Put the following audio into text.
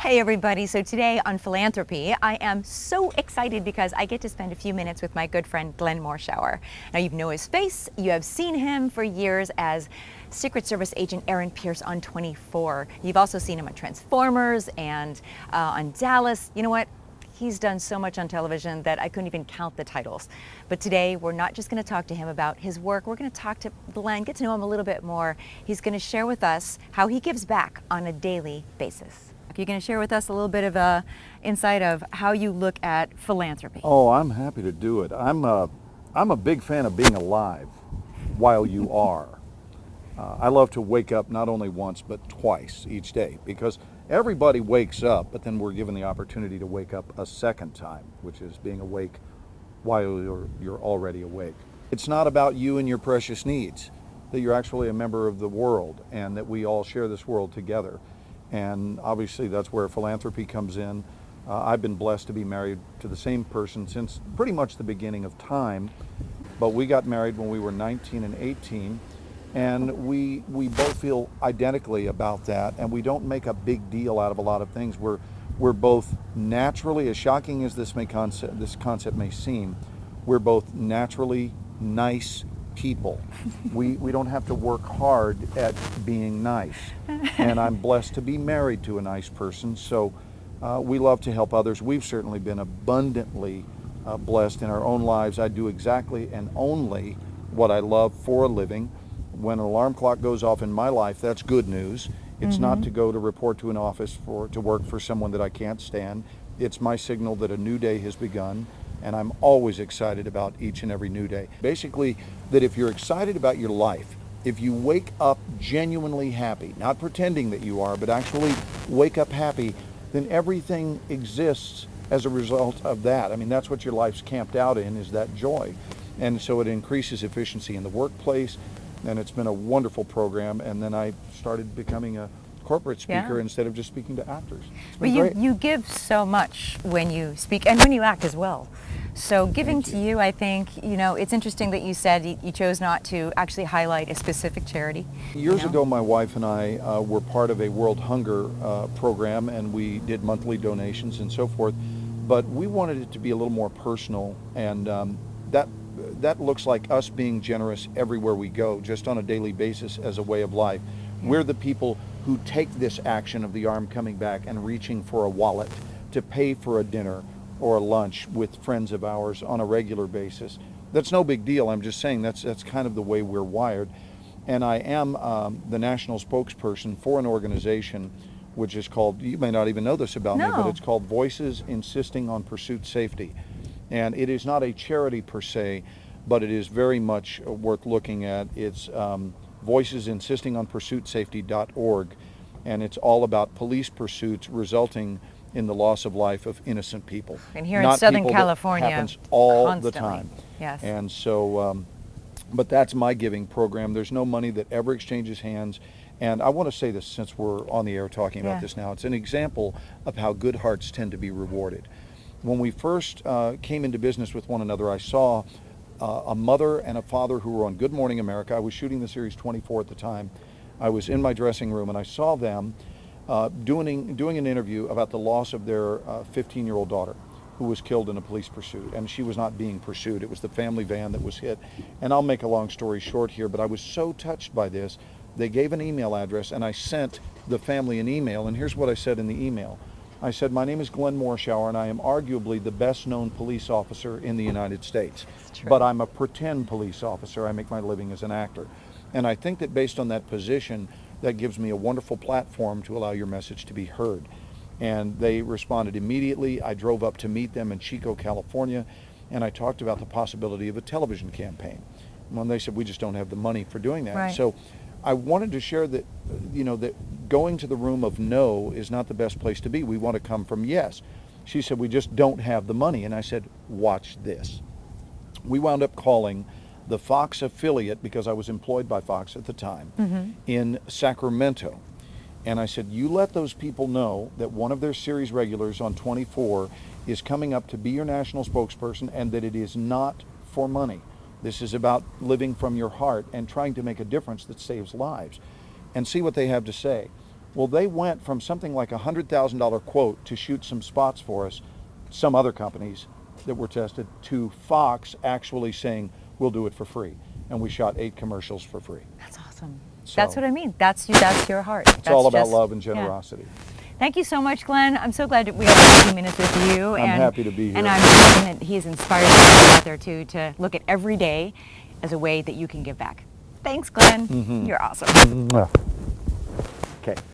Hey everybody, so today on Philanthropy, I am so excited because I get to spend a few minutes with my good friend Glenn Morshower. Now you know his face, you have seen him for years as Secret Service agent Aaron Pierce on 24. You've also seen him on Transformers and on Dallas. You know what? He's done so much on television that I couldn't even count the titles. But today, we're not just going to talk to him about his work. We're going to talk to Glenn, get to know him a little bit more. He's going to share with us how he gives back on a daily basis. You're going to share with us a little bit of a insight of how you look at philanthropy. Oh, I'm happy to do it. I'm a big fan of being alive while you are. I love to wake up not only once but twice each day, because everybody wakes up, but then we're given the opportunity to wake up a second time, which is being awake while you're already awake. It's not about you and your precious needs, that you're actually a member of the world and that we all share this world together. And obviously that's where philanthropy comes in. I've been blessed to be married to the same person since pretty much the beginning of time, but we got married when we were 19 and 18, and we both feel identically about that, and we don't make a big deal out of a lot of things. We're both naturally, as shocking as this concept may seem, we're both naturally nice people. We don't have to work hard at being nice. And I'm blessed to be married to a nice person, so we love to help others. We've certainly been abundantly blessed in our own lives. I do exactly and only what I love for a living. When an alarm clock goes off in my life, that's good news. It's not to go to report to an office to work for someone that I can't stand. It's my signal that a new day has begun, and I'm always excited about each and every new day. Basically, that if you're excited about your life, if you wake up genuinely happy, not pretending that you are, but actually wake up happy, then everything exists as a result of that. I mean, that's what your life's camped out in, is that joy. And so it increases efficiency in the workplace, and it's been a wonderful program. And then I started becoming a corporate speaker instead of just speaking to actors. But you give so much when you speak and when you act as well. So giving to you, I think, it's interesting that you said you chose not to actually highlight a specific charity. Years ago, my wife and I were part of a World Hunger program, and we did monthly donations and so forth. But we wanted it to be a little more personal, and that looks like us being generous everywhere we go, just on a daily basis as a way of life. We're the people who take this action of the arm coming back and reaching for a wallet to pay for a dinner or a lunch with friends of ours on a regular basis. That's no big deal. I'm just saying that's kind of the way we're wired. And I am the national spokesperson for an organization which is called, you may not even know this about me, but it's called Voices Insisting on Pursuit Safety. And it is not a charity per se, but it is very much worth looking at. It's voicesinsistingonpursuitsafety.org, and it's all about police pursuits resulting in the loss of life of innocent people. And here in Southern California, that happens all constantly. the time. Yes. And so, but that's my giving program. There's no money that ever exchanges hands. And I want to say this, since we're on the air talking about this now, it's an example of how good hearts tend to be rewarded. When we first came into business with one another, I saw a mother and a father who were on Good Morning America. I was shooting the series 24 at the time. I was in my dressing room and I saw them doing an interview about the loss of their 15-year-old daughter, who was killed in a police pursuit. And she was not being pursued. It was the family van that was hit. And I'll make a long story short here, but I was so touched by this. They gave an email address, and I sent the family an email. And here's what I said in the email. I said, my name is Glenn Morshower, and I am arguably the best known police officer in the United States. But I'm a pretend police officer. I make my living as an actor. And I think that based on that position, that gives me a wonderful platform to allow your message to be heard. And they responded immediately. I drove up to meet them in Chico, California, and I talked about the possibility of a television campaign. When they said, we just don't have the money for doing that. Right. So I wanted to share that, that going to the room of no is not the best place to be. We want to come from yes. She said, we just don't have the money. And I said, watch this. We wound up calling the Fox affiliate, because I was employed by Fox at the time, in Sacramento. And I said, you let those people know that one of their series regulars on 24 is coming up to be your national spokesperson, and that it is not for money. This is about living from your heart and trying to make a difference that saves lives. And see what they have to say. Well, they went from something like a $100,000 quote to shoot some spots for us, some other companies that were tested, to Fox actually saying, we'll do it for free. And we shot 8 commercials for free. That's awesome. So, That's what I mean. That's you. That's your heart. It's all about love and generosity. Thank you so much, Glenn. I'm so glad that we got a few minutes with you. I'm happy to be here. And I'm hoping that he's inspired people out there too to look at every day as a way that you can give back. Thanks, Glenn. You're awesome. Okay.